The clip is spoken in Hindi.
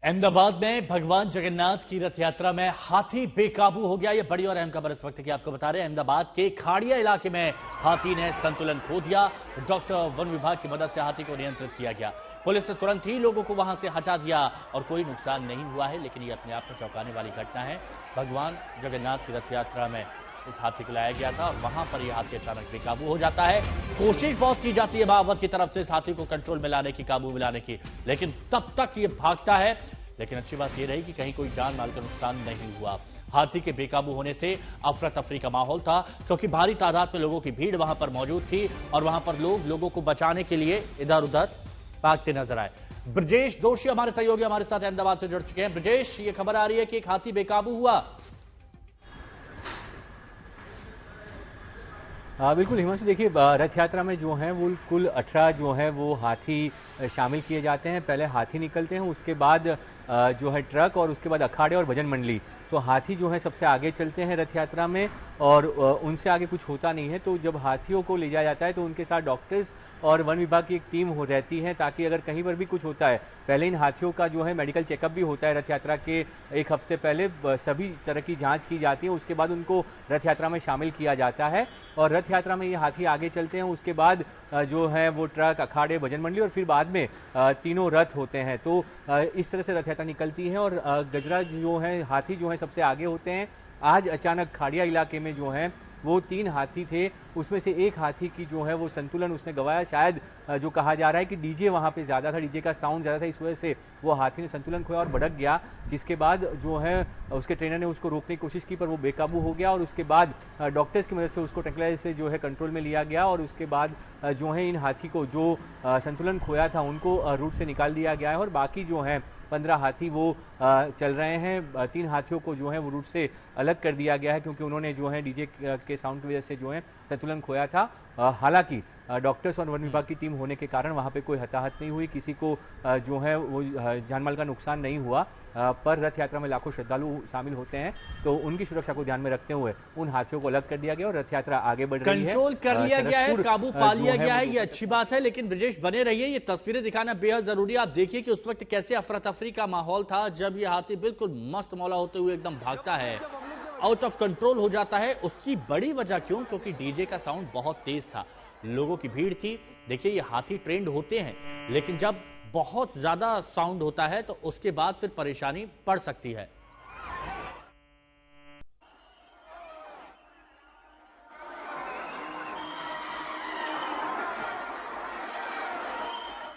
अहमदाबाद में भगवान जगन्नाथ की रथ यात्रा में हाथी बेकाबू हो गया। यह बड़ी और अहम खबर इस वक्त की आपको बता रहे हैं। अहमदाबाद के खाड़िया इलाके में हाथी ने संतुलन खो दिया। डॉक्टर वन विभाग की मदद से हाथी को नियंत्रित किया गया। पुलिस ने तुरंत ही लोगों को वहां से हटा दिया और कोई नुकसान नहीं हुआ है, लेकिन यह अपने आप में चौंकाने वाली घटना है। भगवान जगन्नाथ की रथ यात्रा में इस हाथी को लाया गया था, वहां पर यह हाथी अचानक बेकाबू हो जाता है। कोशिश बहुत की जाती है भागवत की तरफ से इस हाथी को कंट्रोल में लाने की, काबू में लाने की, लेकिन तब तक ये भागता है। लेकिन अच्छी बात यह रही कि कहीं कोई जान माल का नुकसान नहीं हुआ। हाथी के बेकाबू होने से अफरा तफरी का माहौल था, क्योंकि भारी तादाद में लोगों की भीड़ वहां पर मौजूद थी और वहां पर लोगों को बचाने के लिए इधर उधर भागते नजर आए। ब्रजेश दोषी हमारे सहयोगी हमारे साथ अहमदाबाद से जुड़ चुके हैं। ब्रजेश, ये खबर आ रही है कि एक हाथी बेकाबू हुआ। बिल्कुल हिमांशु, देखिए रथ यात्रा में जो है वो कुल 18 जो है वो हाथी शामिल किए जाते हैं। पहले हाथी निकलते हैं, उसके बाद जो है ट्रक और उसके बाद अखाड़े और भजन मंडली। तो हाथी जो है सबसे आगे चलते हैं रथ यात्रा में और उनसे आगे कुछ होता नहीं है। तो जब हाथियों को ले जाया जाता है तो उनके साथ डॉक्टर्स और वन विभाग की एक टीम हो रहती है, ताकि अगर कहीं पर भी कुछ होता है, पहले इन हाथियों का जो है मेडिकल चेकअप भी होता है। रथ यात्रा के एक हफ्ते पहले सभी तरह की जांच की जाती है, उसके बाद उनको रथ यात्रा में शामिल किया जाता है। और रथ यात्रा में ये हाथी आगे चलते हैं, उसके बाद जो है वो ट्रक, अखाड़े, भजन मंडली और फिर बाद में तीनों रथ होते हैं। तो इस तरह से रथ यात्रा निकलती है और गजराज जो है, हाथी जो है सबसे आगे होते हैं। आज अचानक खाड़िया इलाके में जो है वो 3 हाथी थे, उसमें से एक हाथी की जो है वो संतुलन उसने गंवाया। शायद जो कहा जा रहा है कि डीजे वहाँ पे ज़्यादा था, डीजे का साउंड ज़्यादा था, इस वजह से वो हाथी ने संतुलन खोया और भड़क गया, जिसके बाद जो है उसके ट्रेनर ने उसको रोकने की कोशिश की पर वो बेकाबू हो गया। और उसके बाद डॉक्टर्स की मदद से उसको ट्रैंक्विलाइजर से जो है कंट्रोल में लिया गया और उसके बाद जो है इन हाथी को जो संतुलन खोया था उनको रूट से निकाल दिया गया है। और बाकी जो है 15 हाथी वो चल रहे हैं। 3 हाथियों को जो है वो रूट से अलग कर दिया गया है, क्योंकि उन्होंने जो है डीजे के साउंड की वजह से जो है संतुलन खोया था। हालांकि डॉक्टर्स और वन विभाग की टीम होने के कारण वहां पे कोई हताहत नहीं हुई, किसी को जो है वो जानमाल का नुकसान नहीं हुआ। पर रथ यात्रा में लाखों श्रद्धालु शामिल होते हैं, तो उनकी सुरक्षा को ध्यान में रखते हुए उन हाथियों को अलग कर दिया गया और रथ यात्रा आगे बढ़ रही है। कंट्रोल कर लिया गया है, काबू पा लिया गया है, ये अच्छी बात है। लेकिन ब्रजेश बने रहिए, ये तस्वीरें दिखाना बेहद जरूरी है। आप देखिए कि उस वक्त कैसे अफरा तफरी का माहौल था जब ये हाथी बिल्कुल मस्त मौला होते हुए एकदम भागता है, आउट ऑफ कंट्रोल हो जाता है। उसकी बड़ी वजह क्यों? क्योंकि डीजे का साउंड बहुत तेज था, लोगों की भीड़ थी। देखिए ये हाथी ट्रेंड होते हैं, लेकिन जब बहुत ज्यादा साउंड होता है तो उसके बाद फिर परेशानी पड़ सकती है।